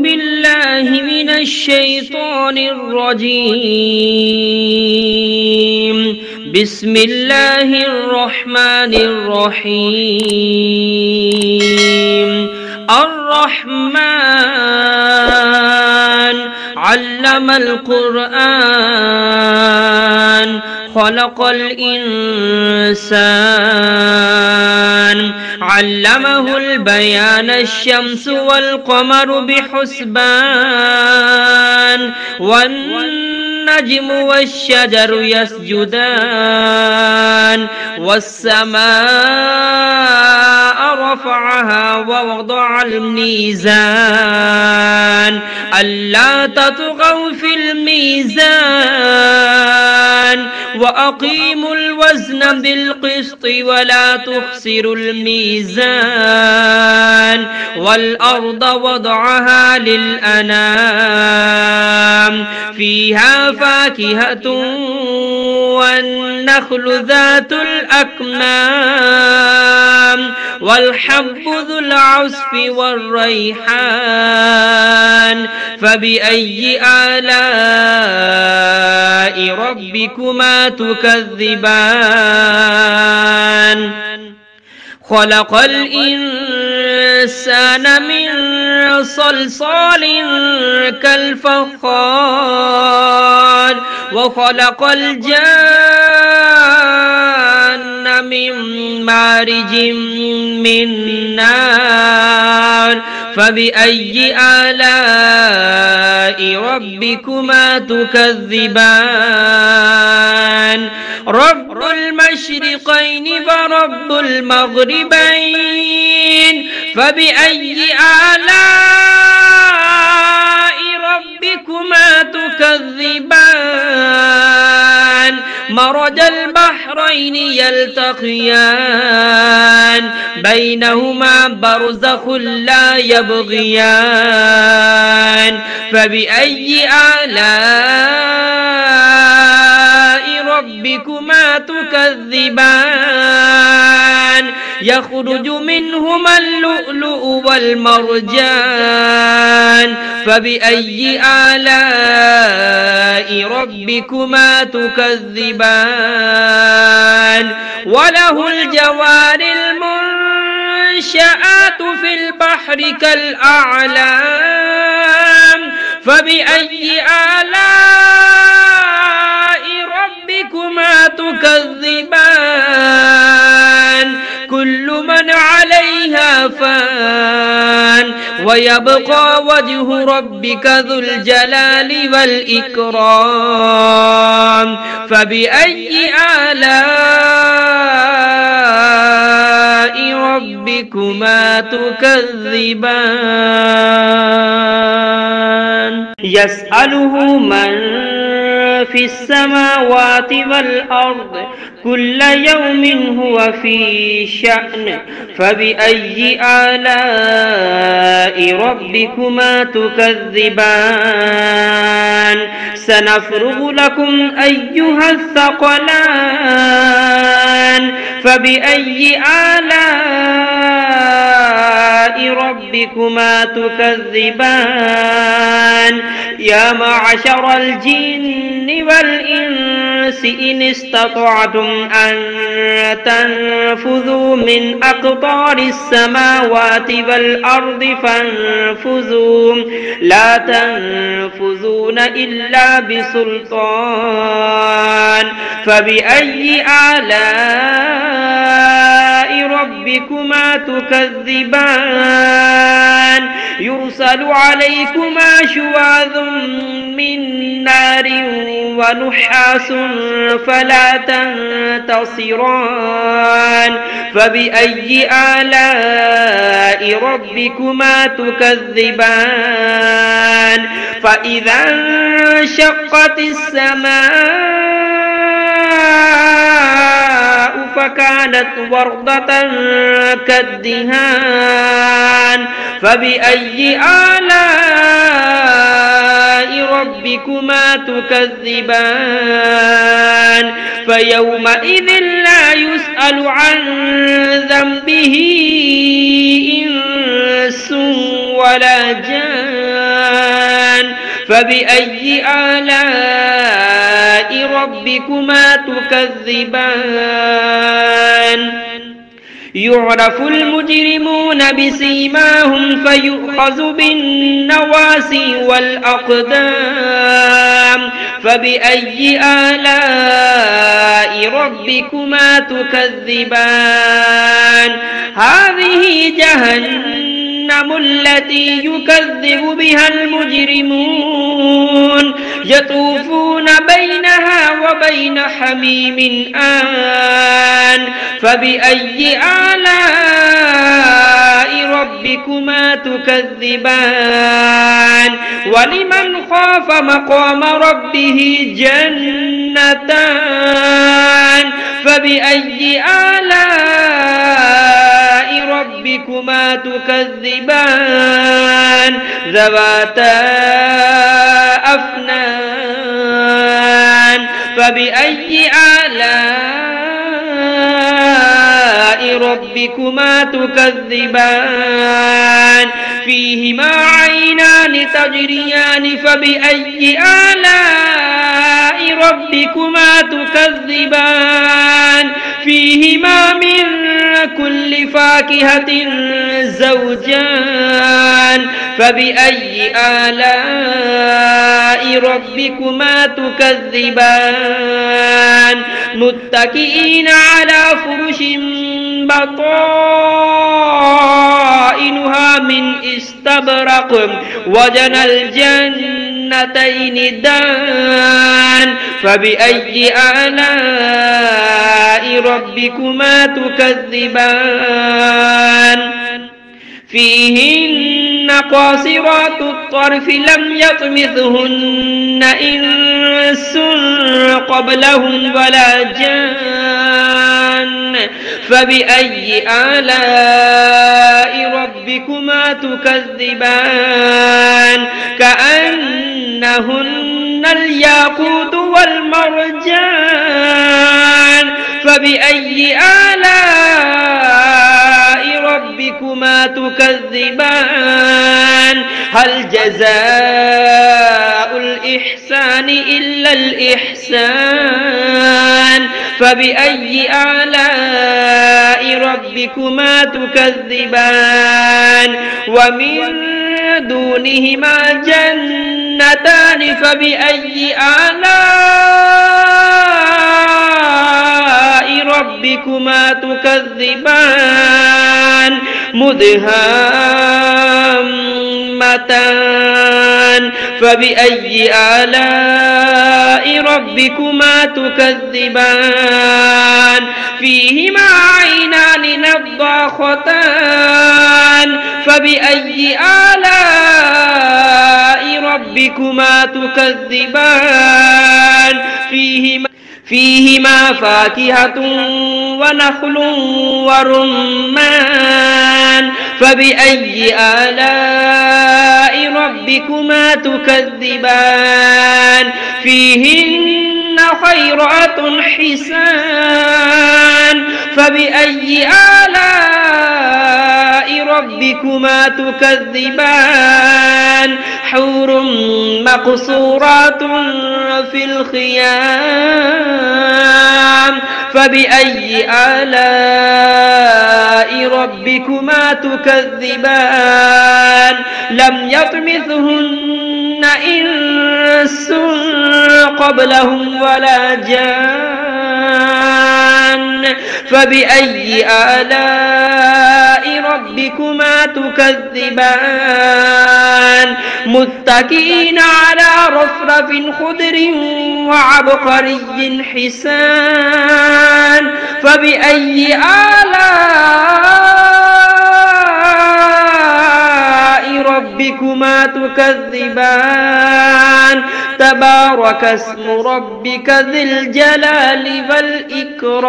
بالله من الشيطان الرجيم. بسم الله الرحمن الرحيم. الرحمن علم القرآن خلق الإنسان علمه البيان الشمس والقمر بحسبان والنجم والشجر يسجدان والسماء رفعها ووضع الميزان ألا تطغوا في الميزان وأقيموا الوزن بالقسط ولا تخسروا الميزان والأرض وضعها للأنام فيها فاكهة والنخل ذات الأكمام والحب ذو العصف والريحان فبأي آلاء ربكما تكذبان خلق الإنسان من صلصال كالفخار وخلق الجان من مارج من نار فبأي آلاء ربكما تكذبان رب المشرقين ورب المغربين فبأي آلاء ربكما تكذبان مرج البحرين يلتقيان بينهما برزخ لا يبغيان فبأي آلاء ربكما تكذبان يخرج منهما اللؤلؤ والمرجان فبأي آلاء ربكما تكذبان وله الجوار المنشآت في البحر كالأعلام فبأي آلاء ربكما تكذبان كل من عليها فان ويبقى وجه ربك ذو الجلال والإكرام فبأي آلاء ربكما تكذبان يسأله من في السماوات والأرض كل يوم هو في شأن فبأي آلاء ربكما تكذبان سنفرغ لكم أيها الثقلان فبأي آلاء ربكما تكذبان يا معشر الجن والإنس إن استطعتم أن تنفذوا من أقطار السماوات والأرض فانفذوا لا تنفذون إلا بسلطان فبأي آلاء ربكما تكذبان يرسل عليكما شواظ من نار ونحاس فلا تنتصران فبأي آلاء ربكما تكذبان فإذا انشقت السماء فكانت وردة كالدهان فبأي آلاء ربكما تكذبان فيومئذ لا يسأل عن ذنبه إنس ولا جان فبأي آلاء ربكما تكذبان يعرف المجرمون بسيماهم فيؤخذ بالنواسي والأقدام فبأي آلاء ربكما تكذبان هذه جهنم التي يكذب بها المجرمون يطوفون بينها وبين حميم آن فبأي آلاء ربكما تكذبان ولمن خاف مقام ربه جنتان فبأي آلاء ربكما تكذبان ذواتا أفنان فبأي آلاء ربكما تكذبان فيهما عينان تجريان فبأي آلاء ربكما تكذبان فيهما من كل فاكهة زوجان فبأي آلاء ربكما تكذبان متكئين على فرش بطائنها من استبرق وجنى الجنتين دان فبأي آلاء ربكما تكذبان فيهن قاصرات الطرف لم يطمثهن إنس قبلهم ولا جان فبأي آلاء ربكما تكذبان كأنهن الياقوت والمرجان فبأي آلاء ربكما تكذبان هل جزاء الإحسان إلا الإحسان فبأي آلاء ربكما تكذبان ومن دونهما جنتان فبأي آلاء ربكما تكذبان مدهامتان فبأي آلاء ربكما تكذبان فيهما عينان نضاختان فبأي آلاء ربكما تكذبان فيهما فاكهة ونخل ورمان فبأي آلاء ربكما تكذبان فيهن خيرات حسان فبأي آلاء ربكما تكذبان حور مقصورات في الخيام فبأي آلاء ربكما تكذبان لم يطمثهن إنس قبلهم ولا جان فبأي آلاء ربكما تكذبان متكئين على رفرف خضر وعبقري حسان فبأي آلاء ربكما تكذبان تبارك اسم ربك ذي الجلال والإكرام.